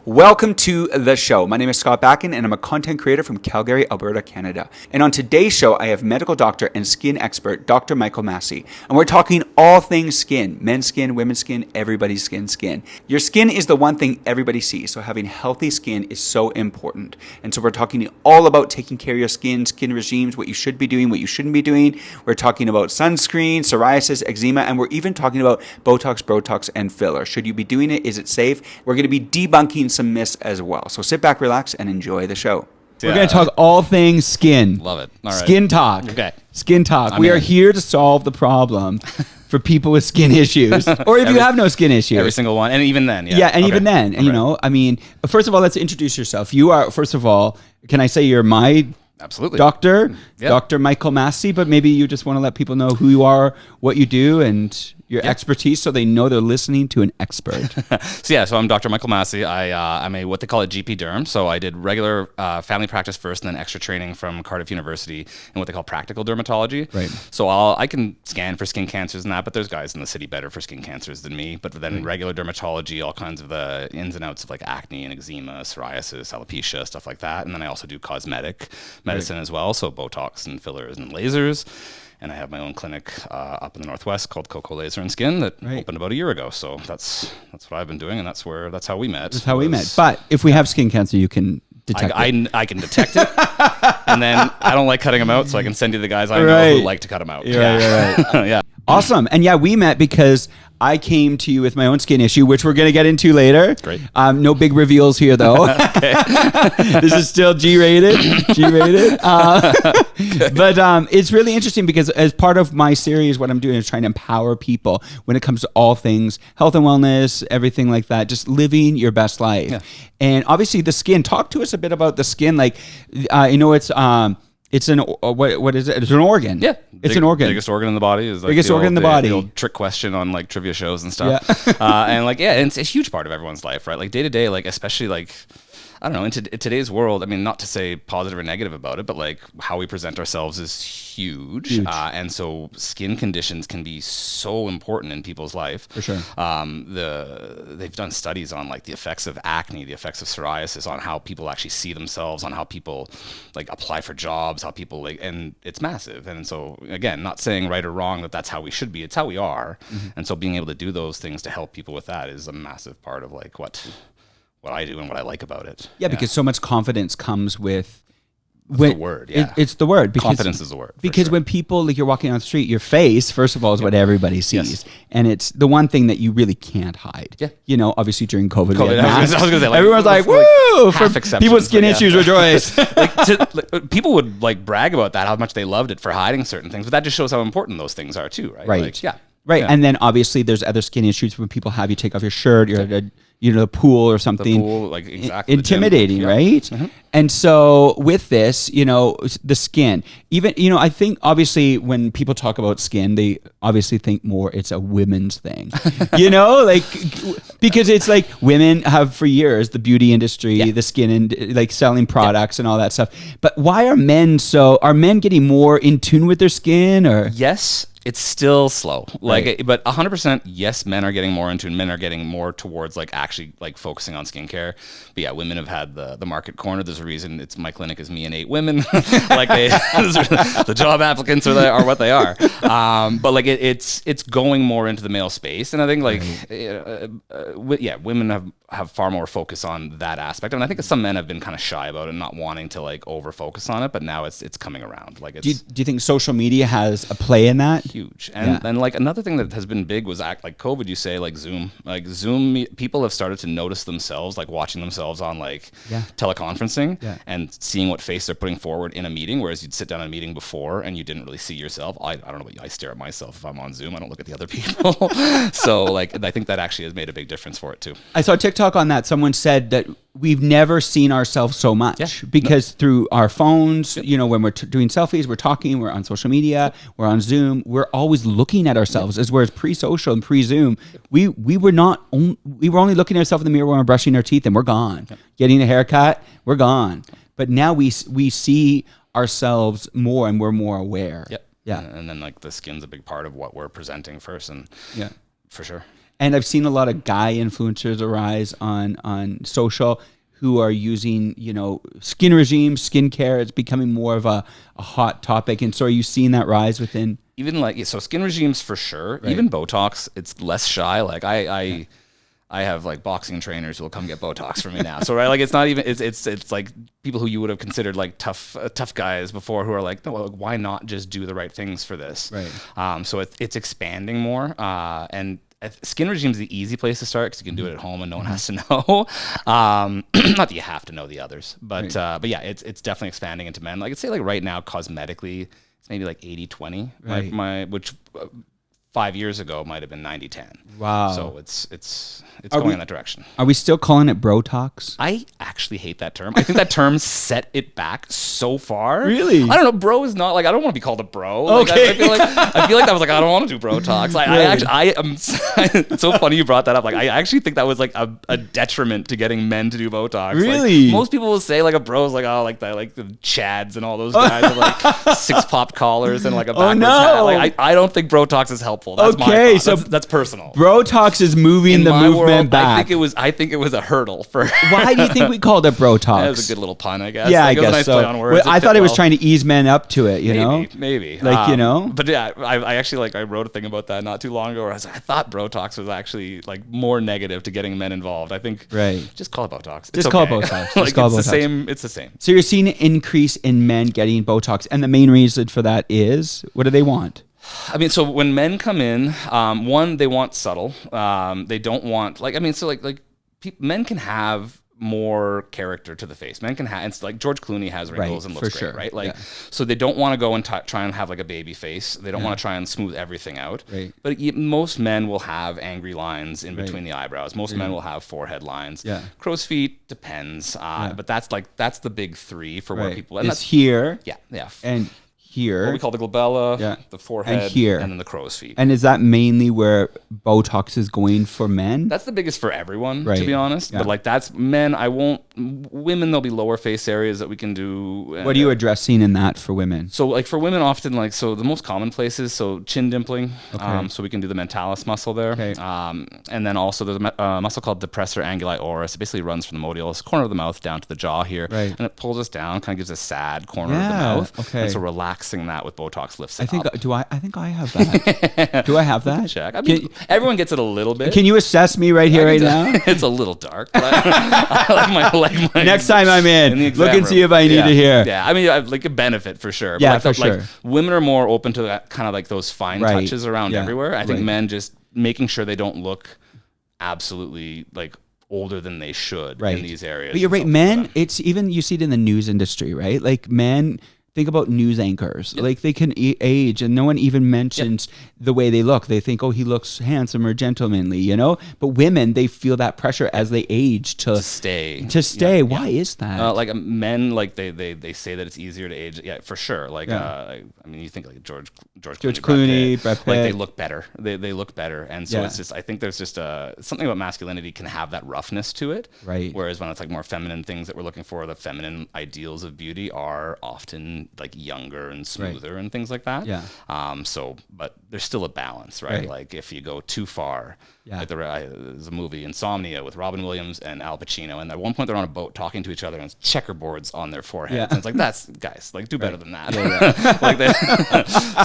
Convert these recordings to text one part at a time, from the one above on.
Welcome to the show. My name is Scott Bakken, and I'm a content creator from Calgary, Alberta, Canada. And on today's show, I have medical doctor and skin expert, Dr. Michael Massie. And we're talking all things skin, men's skin, women's skin, everybody's skin. Your skin is the one thing everybody sees, so having healthy skin is so important. And so we're talking all about taking care of your skin regimes, what you should be doing, what you shouldn't be doing. We're talking about sunscreen, psoriasis, eczema, and we're even talking about Botox, and filler. Should you be doing it? Is it safe? We're going to be debunking some myths as well. So sit back, relax, and enjoy the show. We're going to talk all things skin. Love it. All right. Skin talk. Okay. Skin talk. We are here to solve the problem for people with skin issues, or if you have no skin issues. Every single one. And even then. Yeah, and even then. And, you know, I mean, first of all, let's introduce yourself. You are, first of all, can I say you're my Absolutely. doctor, Yep. Dr. Michael Massie, but maybe you just want to let people know who you are, what you do, and your expertise, so they know they're listening to an expert. So I'm Dr. Michael Massie. I'm a what they call a GP derm. So I did regular family practice first, and then extra training from Cardiff University in what they call practical dermatology. Right. So I can scan for skin cancers and that, but there's guys in the city better for skin cancers than me. But then regular dermatology, all kinds of the ins and outs of like acne and eczema, psoriasis, alopecia, stuff like that. And then I also do cosmetic medicine as well, so Botox and fillers and lasers. And I have my own clinic up in the Northwest called Coco Laser and Skin that opened about a year ago. So that's what I've been doing, and that's how we met. That's how we met. But if we have skin cancer, you can detect it. I can detect it, and then I don't like cutting them out, so I can send you the guys I know who like to cut them out. Yeah. Awesome. And we met because I came to you with my own skin issue, which we're going to get into later. Great. No big reveals here, though. This is still G-rated. But it's really interesting because as part of my series, what I'm doing is trying to empower people when it comes to all things health and wellness, everything like that, just living your best life. Yeah. And obviously the skin, talk to us a bit about the skin. Like, it's an what is it? It's an organ. Yeah, it's an organ. Biggest organ in the body is like biggest organ in the body. The old trick question on like trivia shows and stuff. And it's a huge part of everyone's life, right? Like day to day, like especially like I don't know, in today's world, I mean, not to say positive or negative about it, but like how we present ourselves is huge. And so skin conditions can be so important in people's life. For sure. They've done studies on like the effects of acne, the effects of psoriasis, on how people actually see themselves, on how people like apply for jobs, how people like, and it's massive. And so again, not saying right or wrong that that's how we should be, it's how we are. Mm-hmm. And so being able to do those things to help people with that is a massive part of like what I do and what I like about it. Yeah, because so much confidence comes with the word. Yeah, it's the word. Because, confidence is the word. Because when people, like you're walking on the street, your face, first of all, is what everybody sees, and it's the one thing that you really can't hide. Yeah, you know, obviously during COVID, I was going to say, like, everyone's like, "Woo!" For people with skin issues, rejoice. People would like brag about that, how much they loved it for hiding certain things, but that just shows how important those things are too, right? Right. Like, Right. And then obviously there's other skin issues when people have you take off your shirt, you're at the pool or something. The pool, like exactly. Intimidating, right? Mm-hmm. And so with this, the skin, even, I think obviously when people talk about skin, they obviously think more it's a women's thing, like, because it's like women have for years, the beauty industry, the skin and like selling products and all that stuff. But why are men getting more in tune with their skin or? Yes. It's still slow, but 100%. Yes, men are getting more into, and men are getting more towards like actually like focusing on skincare. But yeah, women have had the market corner. There's a reason it's my clinic is me and 8 women. Like the job applicants are what they are. But like it's going more into the male space, and I think like women have far more focus on that aspect. And I think some men have been kind of shy about it, not wanting to like over focus on it. But now it's coming around. Like, do you think social media has a play in that? Huge. And like another thing that has been big was like COVID, you say, like Zoom, people have started to notice themselves, like watching themselves on like teleconferencing and seeing what face they're putting forward in a meeting, whereas you'd sit down in a meeting before and you didn't really see yourself. I don't know about you, I stare at myself if I'm on Zoom. I don't look at the other people. So like I think that actually has made a big difference for it too. I saw a TikTok on that. Someone said that we've never seen ourselves so much because through our phones, when we're doing selfies, we're talking, we're on social media, we're on Zoom, we're always looking at ourselves. As whereas pre-social and pre-Zoom, we were only looking at ourselves in the mirror when we're brushing our teeth and we're gone. Getting a haircut, we're gone. But now we see ourselves more and we're more aware. Yeah. And then like the skin's a big part of what we're presenting first, and for sure. And I've seen a lot of guy influencers arise on social who are using, skin regimes, skincare. It's becoming more of a hot topic. And so are you seeing that rise within? Even so skin regimes for sure. Right. Even Botox, it's less shy. Like I have like boxing trainers who will come get Botox from me now. So right, like it's not even it's like people who you would have considered like tough guys before who are like, no, well, why not just do the right things for this? Right. So it's expanding more, and skin regime is the easy place to start because you can do it at home and no one has to know. Not that you have to know the others, but yeah, it's definitely expanding into men. Like I'd say like right now, cosmetically, it's maybe like 80-20. Right. Which 5 years ago might have been 90-10. Wow. So it's going in that direction. Are we still calling it Botox? I actually hate that term. I think that term set it back so far. Really? I don't know. Bro is not like, I don't want to be called a bro. Like, Okay. I feel like that was like, I don't want to do Botox. Like I am. It's so funny you brought that up. Like I actually think that was like a detriment to getting men to do Botox. Really? Like, most people will say like a bro is like, oh, like the Chads and all those guys with like 6 pop collars and like a backwards hat. Like I don't think Botox is helpful. That's Okay, my so thought. That's personal. Botox is moving In the my movement world, back. I think it was a hurdle for. Why do you think we called it Botox? That was a good little pun, I guess. Yeah, Like, I it was a guess nice so. play on words. Well, I thought fit it was well. trying to ease men up to it, Maybe. Like, But yeah, I actually I wrote a thing about that not too long ago where I thought Botox was actually like more negative to getting men involved. I think just call it Botox. Just call it Botox. Like, call it it's Botox. the same. So you're seeing an increase in men getting Botox, and the main reason for that is, what do they want? I mean, so when men come in, one, they want subtle. They don't want men can have more character to the face. Men can have, it's like George Clooney has wrinkles and looks great, right? Like, so they don't want to go and try and have like a baby face. They don't want to try and smooth everything out. Right. But most men will have angry lines in between the eyebrows. Most men will have forehead lines. Yeah. Crow's feet depends. But that's the big 3 for where people. And it's that's here. Yeah. And here. What we call the glabella, the forehead, and here, and then the crow's feet. And is that mainly where Botox is going for men? That's the biggest for everyone, right. to be honest. Yeah. But like that's men. Women, there'll be lower face areas that we can do. What are you addressing in that for women? So like for women, often the most common places, so chin dimpling. Okay. So we can do the mentalis muscle there. Okay. And then also there's a muscle called depressor anguli oris. It basically runs from the modialis corner of the mouth down to the jaw here. Right. And it pulls us down, kind of gives a sad corner of the mouth. Okay. And so relaxing that with Botox lifts it up. I think I have that. Do I have that? Check. I mean, everyone gets it a little bit. Can you assess me right here, right now? It's a little dark. But I like my Next time I'm in, look and see if I need to hear. Yeah, I mean, I like a benefit for sure. Yeah, but for sure. Women are more open to that kind of like those fine touches around everywhere. I think right. men just making sure they don't look absolutely like older than they should in these areas. But you're right, men. It's even you see it in the news industry, right? Like men. Think about news anchors. Yep. Like they can age and no one even mentions the way they look. They think, oh, he looks handsome or gentlemanly, But women, they feel that pressure as they age to stay. Yeah. Why is that? Like men, like they say that it's easier to age. Yeah, for sure. Like, I mean, you think like George Clooney, Brad Pitt. Like they look better. They look better. And so it's just, I think there's just something about masculinity can have that roughness to it. Right. Whereas when it's like more feminine things that we're looking for, the feminine ideals of beauty are often like younger and smoother and things like that. Yeah. But there's still a balance, right? Like if you go too far, like there's a movie Insomnia with Robin Williams and Al Pacino, and at one point they're on a boat talking to each other, and it's checkerboards on their foreheads. And it's like, that's guys, like do better than that.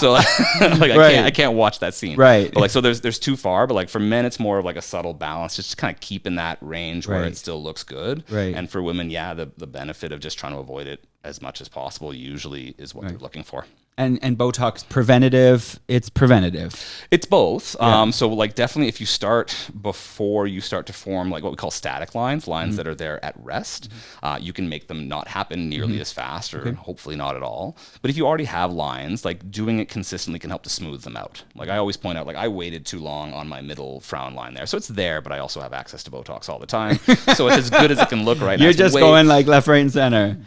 So like I can't watch that scene. Right. But like so there's too far, but like for men it's more of like a subtle balance, just kind of keep in that range where it still looks good. Right. And for women, the benefit of just trying to avoid it as much as possible usually is what they're looking for. And Botox preventative, it's preventative. It's both. So like definitely if you start before you start to form like what we call static lines that are there at rest, you can make them not happen nearly as fast or hopefully not at all. But if you already have lines, like doing it consistently can help to smooth them out. Like I always point out, like I waited too long on my middle frown line there. So it's there, but I also have access to Botox all the time. So it's as good as it can look right now. You're just going like left, right, and center.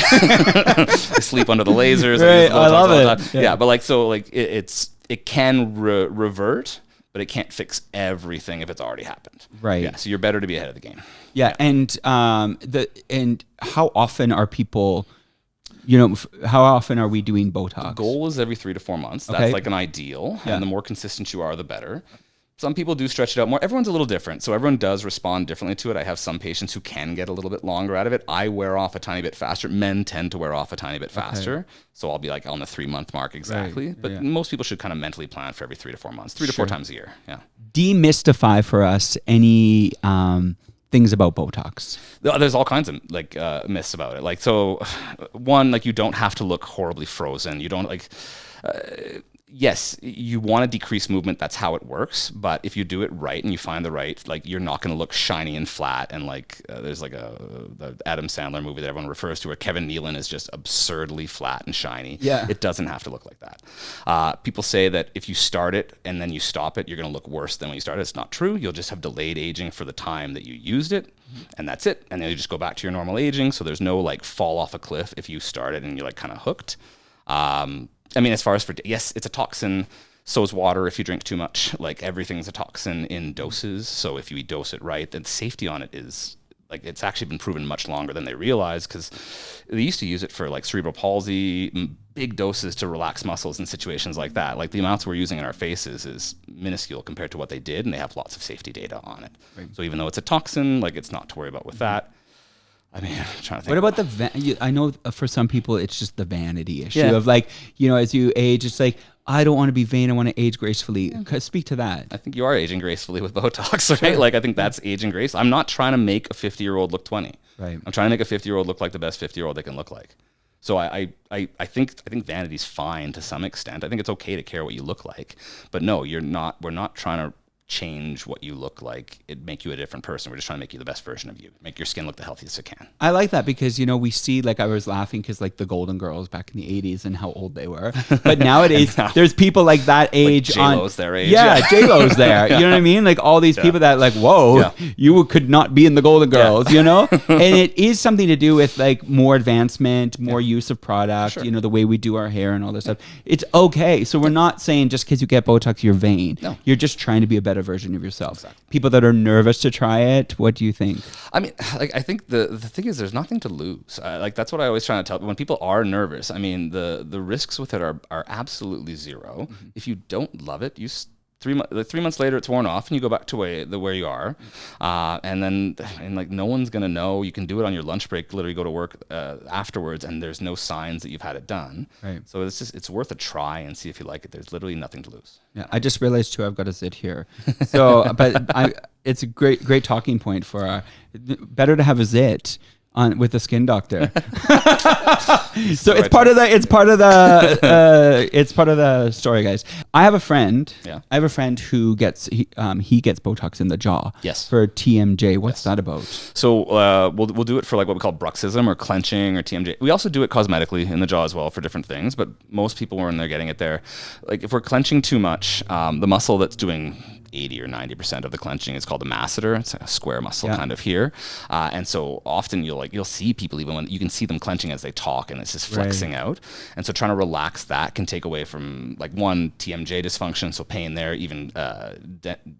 I sleep under the lasers. Right, I love it. Yeah, but like so, like it can revert, but it can't fix everything if it's already happened. Right. Yeah. So you're better to be ahead of the game. Yeah, and how often are people? How often are we doing Botox? The goal is every 3 to 4 months. That's like an ideal, and the more consistent you are, the better. Some people do stretch it out more. Everyone's a little different. So everyone does respond differently to it. I have some patients who can get a little bit longer out of it. I wear off a tiny bit faster. Men tend to wear off a tiny bit faster. Okay. So I'll be like on the 3-month mark exactly. Right. But most people should kind of mentally plan for every 3 to 4 months, 3 to 4 times a year. Yeah. Demystify for us any things about Botox. There's all kinds of like myths about it. Like, so one, like you don't have to look horribly frozen. You don't like... yes, you want to decrease movement. That's how it works. But if you do it right and you find the right, like you're not going to look shiny and flat. And like there's like the Adam Sandler movie that everyone refers to where Kevin Nealon is just absurdly flat and shiny. Yeah. It doesn't have to look like that. People say that if you start it and then you stop it, you're going to look worse than when you started. It's not true. You'll just have delayed aging for the time that you used it. And that's it. And then you just go back to your normal aging. So there's no like fall off a cliff if you started and you're like kind of hooked. I mean, as far as yes, it's a toxin. So is water if you drink too much. Like everything's a toxin in doses. So if you dose it right, then safety on it is like, it's actually been proven much longer than they realize, because they used to use it for like cerebral palsy, big doses to relax muscles in situations like that. Like the amounts we're using in our faces is minuscule compared to what they did, and they have lots of safety data on it. Right. So even though it's a toxin, like it's not to worry about with that. I mean, I'm trying to think. What about I know for some people it's just the vanity issue of like, you know, as you age, it's like, I don't want to be vain. I want to age gracefully. Speak to that. I think you are aging gracefully with Botox, right? Sure. Like I think that's aging grace. I'm not trying to make a 50-year-old look 20. Right. I'm trying to make a 50-year-old look like the best 50-year-old they can look like. So I think vanity's fine to some extent. I think it's okay to care what you look like, but no, we're not trying to change what you look like. It make you a different person. We're just trying to make you the best version of you, make your skin look the healthiest it can. I like that because, you know, we see, like, I was laughing because like the Golden Girls back in the 80s and how old they were, but nowadays there's people like that age, like J-Lo's their age. Yeah, J-Lo's there. You know what I mean? Like all these people that like, whoa, you could not be in the Golden Girls, you know? And it is something to do with like more advancement, more use of product, you know, the way we do our hair and all this stuff. It's okay. So we're not saying just because you get Botox, you're vain. No. You're just trying to be a better version of yourself. Exactly. People that are nervous to try it, what do you think? I mean, like, I think the thing is there's nothing to lose. Like that's what I always try to tell. When people are nervous, I mean, the risks with it are absolutely zero. Mm-hmm. If you don't love it, 3 months later it's worn off and you go back to where you are, and like no one's gonna know. You can do it on your lunch break, literally go to work afterwards, and there's no signs that you've had it done. Right. So it's worth a try and see if you like it. There's literally nothing to lose. Yeah, I just realized too I've got to sit here. So, but it's a great talking point for better to have a zit with the skin doctor. So it's part of the story, guys. I have a friend. Yeah. I have a friend who gets Botox in the jaw. Yes. For TMJ. What's that about? So we'll do it for like what we call bruxism or clenching or TMJ. We also do it cosmetically in the jaw as well for different things. But most people when they're getting it there, like if we're clenching too much, the muscle that's doing 80 or 90% of the clenching is called the masseter. It's a square muscle kind of here. And so often you'll see people even when you can see them clenching as they talk and it's just flexing out. And so trying to relax that can take away from like one TMJ dysfunction. So pain there, even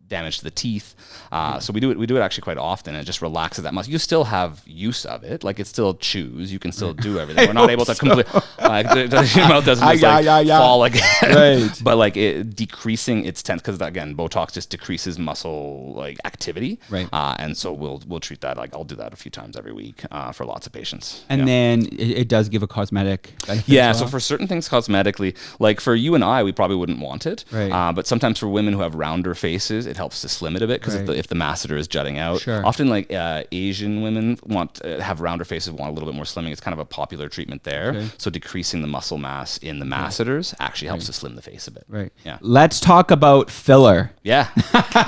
damage to the teeth. So we do it actually quite often. And it just relaxes that muscle. You still have use of it. Like it still chews. You can still do everything. We're not able to complete, your mouth doesn't just fall again. Right. But like it decreasing its tense, because again, Botox just decreases muscle like activity, right? And so we'll treat that. Like I'll do that a few times every week for lots of patients. And then it does give a cosmetic benefit. Yeah. So for certain things cosmetically, like for you and I, we probably wouldn't want it. Right. But sometimes for women who have rounder faces, it helps to slim it a bit because if the masseter is jutting out. Sure. Often like Asian women have rounder faces, want a little bit more slimming. It's kind of a popular treatment there. Okay. So decreasing the muscle mass in the masseters actually helps to slim the face a bit. Right. Yeah. Let's talk about filler. Yeah.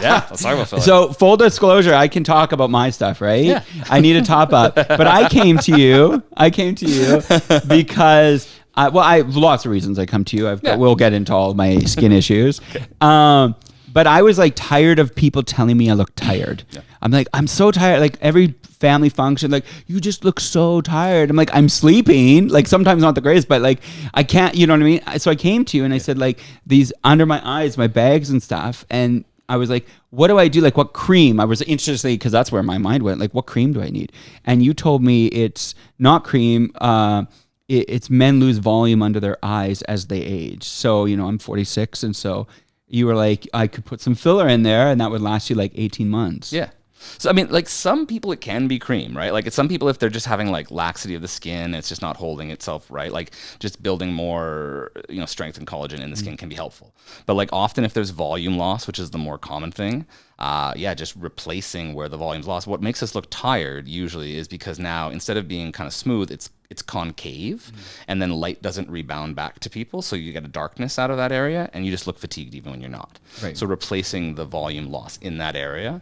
Yeah, let's talk about filler. So full disclosure, I can talk about my stuff, right? Yeah. I need a top up. But I came to you because I have lots of reasons I come to you. We'll get into all my skin issues. Okay. But I was like tired of people telling me I look tired. Yeah. I'm like, I'm so tired. Like every family function, like you just look so tired. I'm like, I'm sleeping. Like sometimes not the greatest, but like I can't, you know what I mean? So I came to you and I said like these under my eyes, my bags and stuff. And I was like, what do I do? Like what cream? I was interested because that's where my mind went. Like what cream do I need? And you told me it's not cream. It's men lose volume under their eyes as they age. So, you know, I'm 46. And so you were like, I could put some filler in there and that would last you like 18 months. Yeah. So, I mean, like some people, it can be cream, right? Like some people, if they're just having like laxity of the skin, it's just not holding itself right. Like just building more, strength and collagen in the skin can be helpful. But like often if there's volume loss, which is the more common thing, just replacing where the volume's lost. What makes us look tired usually is because now instead of being kind of smooth, it's concave, and then light doesn't rebound back to people, so you get a darkness out of that area, and you just look fatigued even when you're not. Right. So replacing the volume loss in that area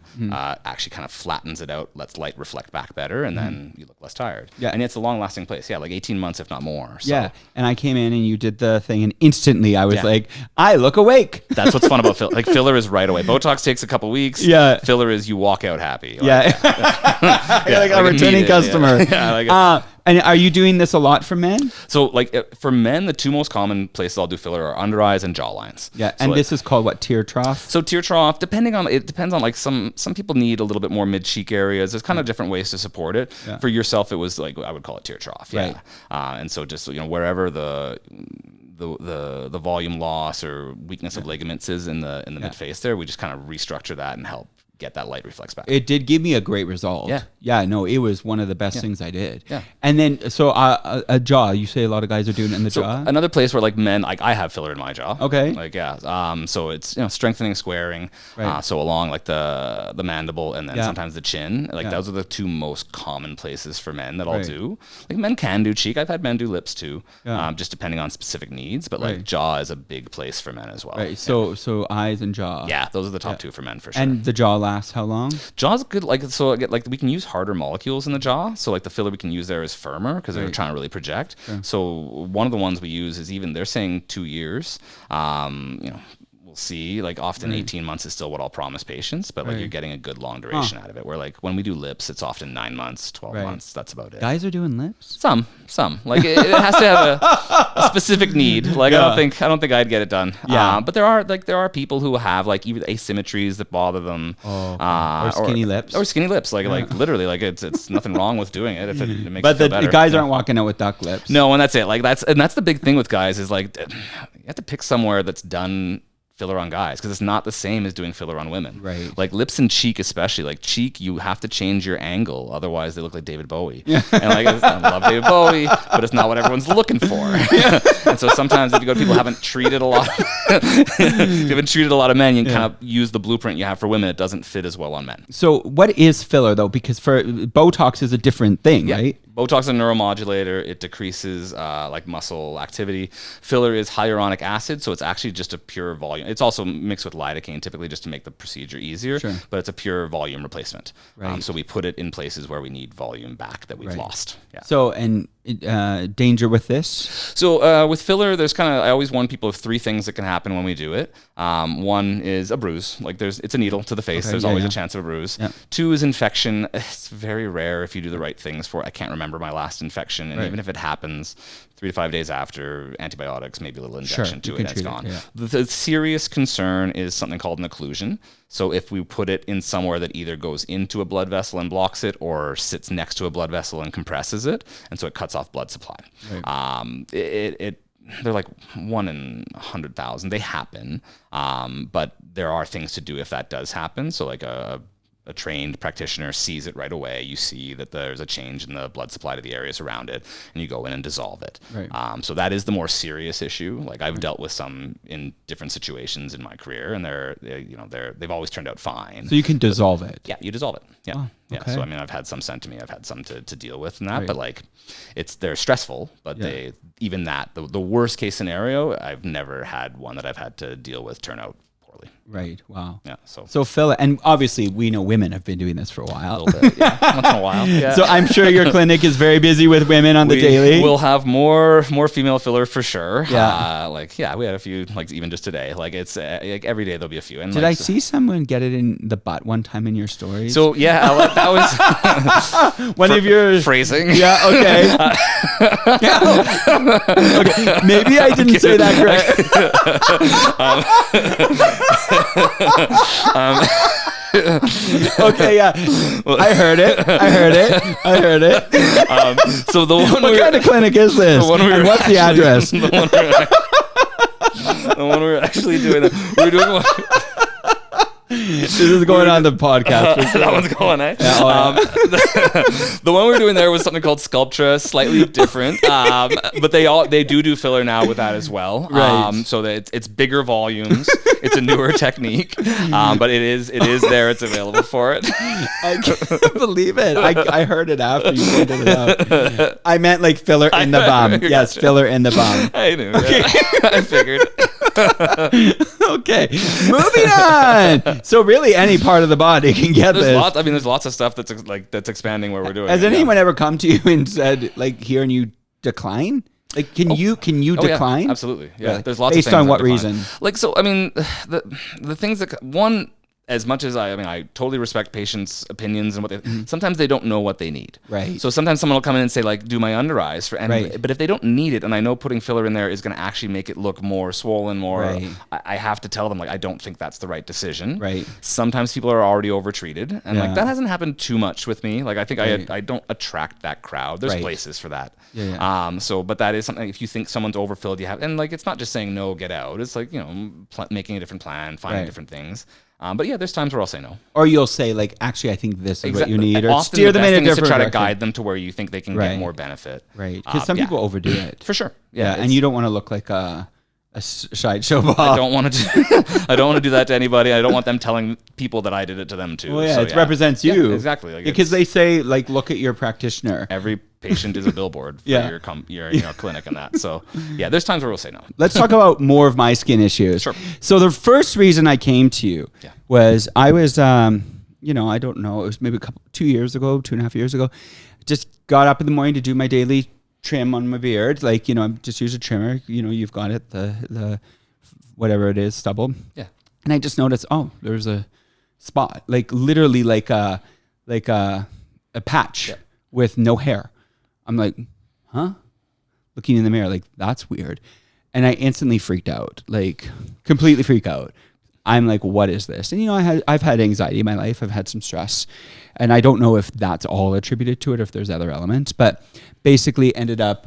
actually kind of flattens it out, lets light reflect back better, and then you look less tired. Yeah. And it's a long-lasting place. Yeah, like 18 months, if not more. So. Yeah, and I came in and you did the thing, and instantly I was like, I look awake. That's what's fun about filler. Like filler is right away. Botox takes a couple weeks. Yeah. Filler is you walk out happy. Like, like a returning customer. And are you doing this a lot for men? So like for men, the two most common places I'll do filler are under eyes and jaw lines. Yeah, So and like, this is called what, tear trough? So tear trough, it depends on like some people need a little bit more mid cheek areas. There's kind of different ways to support it. Yeah. For yourself, it was like I would call it tear trough. Yeah. Right. And so just wherever the volume loss or weakness of ligaments is in the mid face there, we just kind of restructure that and help get that light reflex back. It did give me a great result. Yeah, no, it was one of the best things I did. Yeah. And then, so a jaw, you say a lot of guys are doing it in the jaw? Another place where like men, like I have filler in my jaw. Okay. Like, so it's, strengthening, squaring. Right. So along like the mandible and then sometimes the chin, like those are the two most common places for men that I'll do. Like men can do cheek. I've had men do lips too, just depending on specific needs, but like jaw is a big place for men as well. Right. So eyes and jaw. Yeah. Those are the top two for men for sure. And the jaw lasts how long? Jaw's good. Like we can use harder molecules in the jaw. So like the filler we can use there is firmer because they're trying to really project. Sure. So one of the ones we use is they're saying 2 years. We'll see. Like often 18 months is still what I'll promise patients, but like you're getting a good long duration out of it. Where like when we do lips, it's often 9 months, 12 months. That's about it. Guys are doing lips? Some. Like it has to have a specific need. Like I don't think I'd get it done. Yeah. But there are people who have like even asymmetries that bother them. Or skinny lips. Or skinny lips. Like literally, like it's nothing wrong with doing it if it makes but you feel better. The guys aren't walking out with duck lips. No, and that's it. Like that's the big thing with guys is like you have to pick somewhere that's done filler on guys because it's not the same as doing filler on women. Right. Like lips and cheek especially. Like cheek, you have to change your angle, otherwise they look like David Bowie. And like I love David Bowie, but it's not what everyone's looking for. And so sometimes if you go to people who haven't treated a lot, men, you can kind of use the blueprint you have for women. It doesn't fit as well on men. So what is filler though? Because for Botox is a different thing, right? Botox is a neuromodulator. It decreases like muscle activity. Filler is hyaluronic acid, so it's actually just a pure volume. It's also mixed with lidocaine, typically just to make the procedure easier. Sure. But it's a pure volume replacement. Right. So we put it in places where we need volume back that we've lost. Yeah. So danger with this? So with filler, I always warn people of 3 things that can happen when we do it. One is a bruise. Like it's a needle to the face. There's always a chance of a bruise. Yep. 2 is infection. It's very rare if you do the right things for it. I can't remember my last infection, and even if it happens 3 to 5 days after, antibiotics, maybe a little injection to it, and it's gone. The serious concern is something called an occlusion. So if we put it in somewhere that either goes into a blood vessel and blocks it or sits next to a blood vessel and compresses it, and so it cuts off blood supply. Right. They're like 1 in 100,000. They happen, but there are things to do if that does happen. So like a trained practitioner sees it right away. You see that there's a change in the blood supply to the areas around it, and you go in and dissolve it. Right. So that is the more serious issue. Like I've dealt with some in different situations in my career, and they've always turned out fine. So you can dissolve it. Yeah, you dissolve it. Yeah. Oh, okay. Yeah. So I mean, I've had some sent to me. I've had some to deal with and that, but like they're stressful. But the worst case scenario, I've never had one that I've had to deal with turn out poorly. Right. Wow. Yeah. So filler, and obviously we know women have been doing this for a while. A little bit, yeah. Once in a while. Yeah. So I'm sure your clinic is very busy with women on the daily. We'll have more female filler for sure. Yeah. We had a few, like even just today. Like it's like every day there'll be a few. And did I see someone get it in the butt one time in your stories? So yeah, that was one of your phrasing. Yeah. Okay. Okay. Maybe I didn't say that correctly. Okay, yeah. I heard it. So the one what kind of clinic is this? And what's the address? The one we're actually doing. We're doing one. This is going on the podcast. That one's going, eh? Yeah, the one we were doing there was something called Sculptra, slightly different. But they do filler now with that as well. Right. So that it's bigger volumes. It's a newer technique. But it is there. It's available for it. I can't believe it. I heard it after you pointed it out. I meant like filler in the bum. Yes, filler in the bum. I knew. Okay. I figured. Okay, moving on. So really, any part of the body can get this. There's lots of stuff that's expanding where we're doing. Has anyone ever come to you and said, like, hearing you decline? Like, can you decline? Yeah, absolutely. Yeah, Really? There's lots Based of things on what decline. reason? Like, so I mean, the things that one. As much as I totally respect patients' opinions and what they. Sometimes they don't know what they need. Right. So sometimes someone will come in and say, like, do my under eyes Right. But if they don't need it, and I know putting filler in there is going to actually make it look more swollen, more. Right. I have to tell them, like, I don't think that's the right decision. Right. Sometimes people are already overtreated, and Yeah. like that hasn't happened too much with me. Like I think Right. I don't attract that crowd. There's Right. places for that. Yeah. But that is something. If you think someone's overfilled, you have, and like it's not just saying no, get out. It's like making a different plan, finding Right. different things. But yeah, there's times where I'll say no. Or you'll say, like, actually, I think this is what you need, or Often steer the them best in a thing is different to try direction. to guide them to where you think they can Right. get more benefit. Right, because some Yeah. people overdo it. For sure. Yeah, and it's- you don't want to look like a sideshow Bob. I don't want to. I don't want to do that to anybody. I don't want them telling people that I did it to them too. Well, yeah, So, it represents you. Yeah, exactly. Like Because it's- they say, like, look at your practitioner. every patient is a billboard for Yeah. your clinic and that. So yeah, there's times where we'll say no. Let's talk about more of my skin issues. Sure. So the first reason I came to you Yeah. was I was, I don't know, it was maybe 2.5 years ago. Just got up in the morning to do my daily trim on my beard. Like, I just use a trimmer. You've got it, the whatever it is, stubble. Yeah. And I just noticed, there's a spot, like literally like a patch with no hair. I'm like, huh? Looking in the mirror, like, that's weird. And I instantly freaked out, like completely freak out. I'm like, what is this? And I've had anxiety in my life. I've had some stress, and I don't know if that's all attributed to it, or if there's other elements. But basically, ended up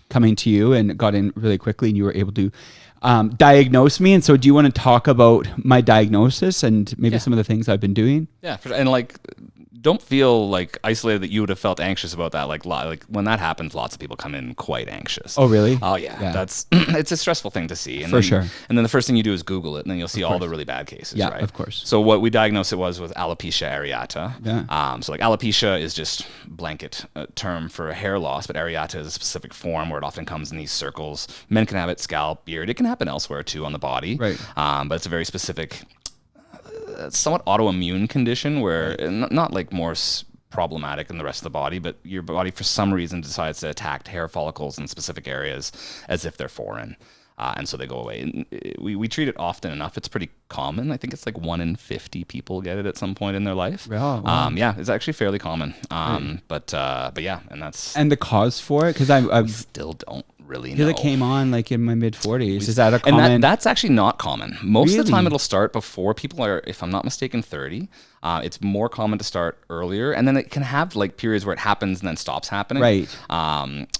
coming to you and got in really quickly, and you were able to diagnose me. And so, do you want to talk about my diagnosis and maybe some of the things I've been doing? Yeah, and like, don't feel like isolated that you would have felt anxious about that. Like when that happens, lots of people come in quite anxious. Oh, really? Oh yeah. That's it's a stressful thing to see. And For then, sure. And then the first thing you do is Google it, and then you'll see all the really bad cases. Yeah, right? of course. So what we diagnosed it was with alopecia areata. Yeah. So like alopecia is just blanket term for hair loss, but areata is a specific form where it often comes in these circles. Men can have it, scalp, beard. It can happen elsewhere too on the body. Right. But it's a very specific, somewhat autoimmune condition where not like more problematic in the rest of the body, but your body for some reason decides to attack hair follicles in specific areas as if they're foreign. And so they go away. And we treat it often enough. It's pretty common. I think it's like 1 in 50 people get it at some point in their life. Oh, wow. Yeah, it's actually fairly common. But yeah, and that's... And the cause for it? Because I still don't really know. because it came on like in my mid 40s. Is that a common? And that's actually not common. Most of the time Really? it'll start before people are, if I'm not mistaken, 30. It's more common to start earlier, and then it can have like periods where it happens and then stops happening. Right.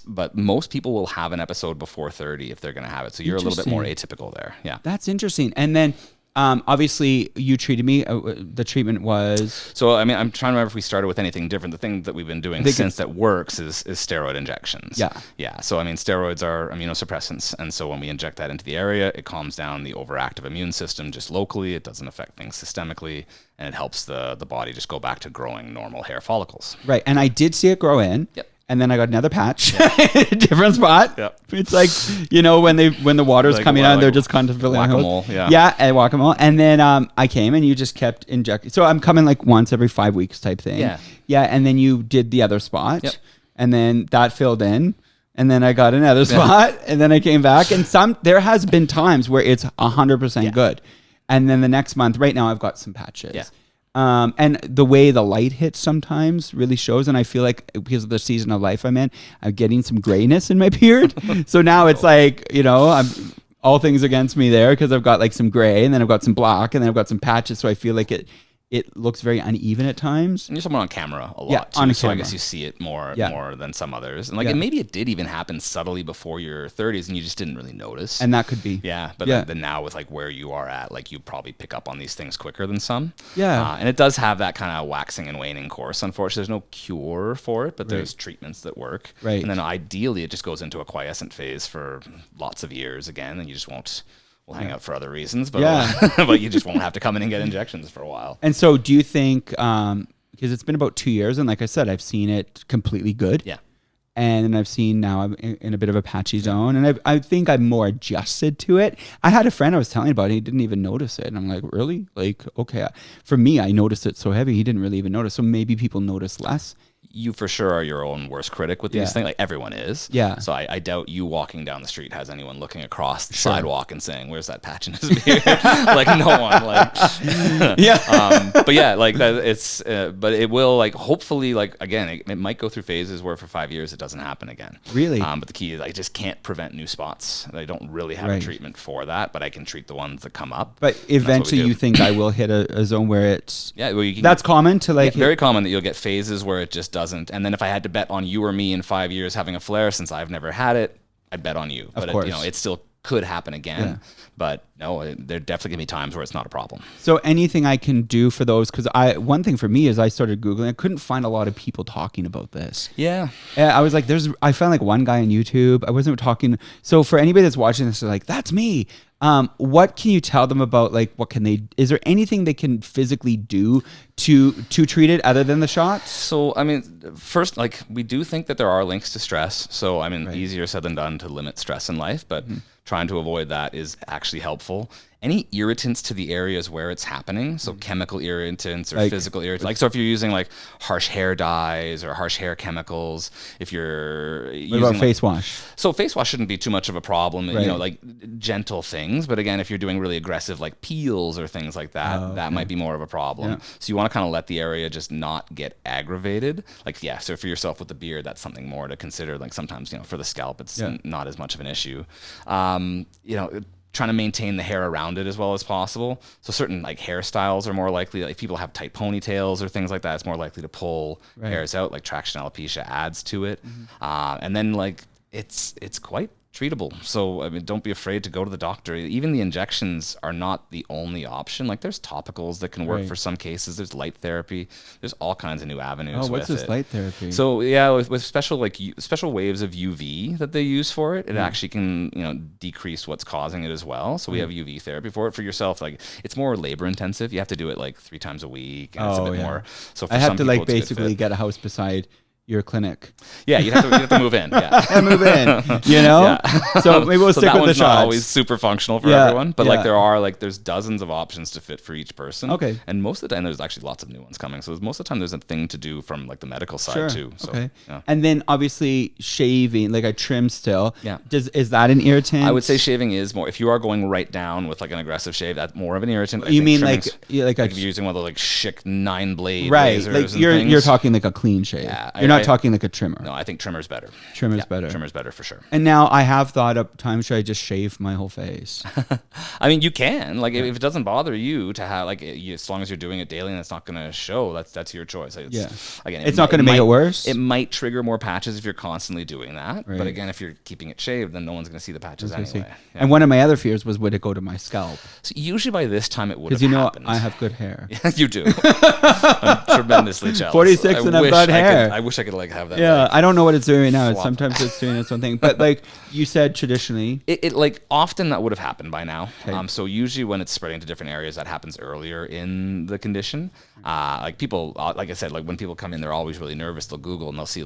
But most people will have an episode before 30 if they're going to have it. So you're a little bit more atypical there. Yeah. That's interesting. And then obviously you treated me. The treatment was So, I mean, I'm trying to remember if we started with anything different. The thing that we've been doing since that works is steroid injections. Yeah. Yeah. So, I mean, steroids are immunosuppressants. And so when we inject that into the area, it calms down the overactive immune system just locally. It doesn't affect things systemically. And it helps the body just go back to growing normal hair follicles. right. And I did see it grow in. Yep. And then I got another patch, different spot. Yep. It's like, when the water's Like, coming well, out, like they're just kind of filling whack-a-mole, holes. yeah. Yeah, and whack-a-mole. And then I came and you just kept injecting. So I'm coming like once every 5 weeks type thing. Yeah. Yeah. And then you did the other spot. Yep. And then that filled in. And then I got another spot. And then I came back. And there has been times where it's 100% good. And then the next month, right now I've got some patches. Yeah. And the way the light hits sometimes really shows. And I feel like because of the season of life I'm in, I'm getting some grayness in my beard. So now it's like, I'm all things against me there because I've got like some gray and then I've got some black and then I've got some patches. So I feel like it looks very uneven at times. And you're someone on camera a lot, Yeah, too, on so I camera. guess you see it more Yeah. more than some others. And like Yeah. maybe it did even happen subtly before your 30s, and you just didn't really notice. And that could be. Yeah, but Yeah. then now with like where you are at, like you probably pick up on these things quicker than some. Yeah. And it does have that kind of waxing and waning course. Unfortunately, there's no cure for it, but there's treatments that work. Right. And then ideally, it just goes into a quiescent phase for lots of years again, and you just won't. We'll hang out for other reasons, but but you just won't have to come in and get injections for a while. And so do you think, because it's been about 2 years, and like I said, I've seen it completely good. Yeah. And I've seen now I'm in a bit of a patchy zone, and I think I'm more adjusted to it. I had a friend I was telling about it, he didn't even notice it. And I'm like, really? Like, okay. For me, I noticed it so heavy, he didn't really even notice. So maybe people notice less. You for sure are your own worst critic with these Yeah. things. Like everyone is. Yeah. So I doubt you walking down the street has anyone looking across the sidewalk and saying, "Where's that patch in his beard?" Like no one. Like Yeah. but yeah, like that. It's but it will like hopefully like again it might go through phases where for 5 years it doesn't happen again. Really? But the key is I just can't prevent new spots. I don't really have a Right. treatment for that, but I can treat the ones that come up. But And that's what we eventually do. you think I will hit a zone where it's, Yeah, well, you can, that's common to like, very common that you'll get phases where it just doesn't. And then if I had to bet on you or me in 5 years having a flare, since I've never had it, I'd bet on you. But course. it still could happen again. Yeah. But no, there definitely gonna be times where it's not a problem. so anything I can do for those, because one thing for me is I started Googling, I couldn't find a lot of people talking about this. Yeah. I was like, I found like one guy on YouTube. I wasn't talking. So for anybody that's watching this, they're like, that's me. What can you tell them about, like, is there anything they can physically do to treat it other than the shots? So, I mean, first, like, we do think that there are links to stress. So, I mean, easier said than done to limit stress in life, but trying to avoid that is actually helpful. Any irritants to the areas where it's happening, so chemical irritants or Like- physical irritants, like, so if you're using like harsh hair dyes or harsh hair chemicals, if you're What using about like, face wash? so face wash shouldn't be too much of a problem, Right. like gentle things. But again, if you're doing really aggressive like peels or things like that, that might be more of a problem. Yeah. So you want to kind of let the area just not get aggravated. Like, yeah, so for yourself with the beard, that's something more to consider. Like sometimes, for the scalp, it's not as much of an issue. Trying to maintain the hair around it as well as possible. So certain like hairstyles are more likely, like people have tight ponytails or things like that, it's more likely to pull hairs out, like traction alopecia adds to it. And then like it's quite treatable. So, I mean, don't be afraid to go to the doctor. Even the injections are not the only option. Like there's topicals that can work for some cases. There's light therapy. There's all kinds of new avenues. Oh, what's with this it. light therapy? So yeah, with special special waves of UV that they use for it, it actually can decrease what's causing it as well. So we have UV therapy for it. For yourself, like it's more labor intensive. You have to do it like 3 times a week, and it's a bit more. So for I have some to people, like it's a good basically fit. get a house beside your clinic. Yeah, you have to move in. Yeah. I move in, Yeah. So maybe we'll So stick that with the one's not shots. always super functional for Yeah, everyone, but yeah. like there's dozens of options to fit for each person. Okay. And most of the time there's actually lots of new ones coming. So most of the time there's a thing to do from like the medical side Sure. too. So, Okay. yeah. And then obviously shaving, like I trim still. Yeah. Is that an irritant? I would say shaving is more. If you are going right down with like an aggressive shave, that's more of an irritant. I You think mean like trimming's- like a if you're using one of those like Schick 9-blade right? razors Like and you're things. talking like a clean shave. Yeah, You're not I- talking like a trimmer. No, I think trimmer's better. Trimmer's Yeah, better. Trimmer's better for sure. And now I have thought up times should I just shave my whole face? I mean, you can like if it doesn't bother you to have like as long as you're doing it daily and it's not going to show. That's your choice. Again, It's not gonna make it worse? It might trigger more patches if you're constantly doing that. Right. But again, if you're keeping it shaved, then no one's going to see the patches I see. anyway. Yeah. And one of my other fears was would it go to my scalp? So usually by this time it would have Because happened. I have good hair. You do. I'm tremendously jealous. 46 and I've wish got I could- hair. I wish I could like have that. Yeah, like, I don't know what it's doing right now. flop. Sometimes it's doing its own thing. But like you said, traditionally, It like often that would have happened by now. So usually when it's spreading to different areas, that happens earlier in the condition. Like people, like I said, like when people come in, they're always really nervous. They'll Google and they'll see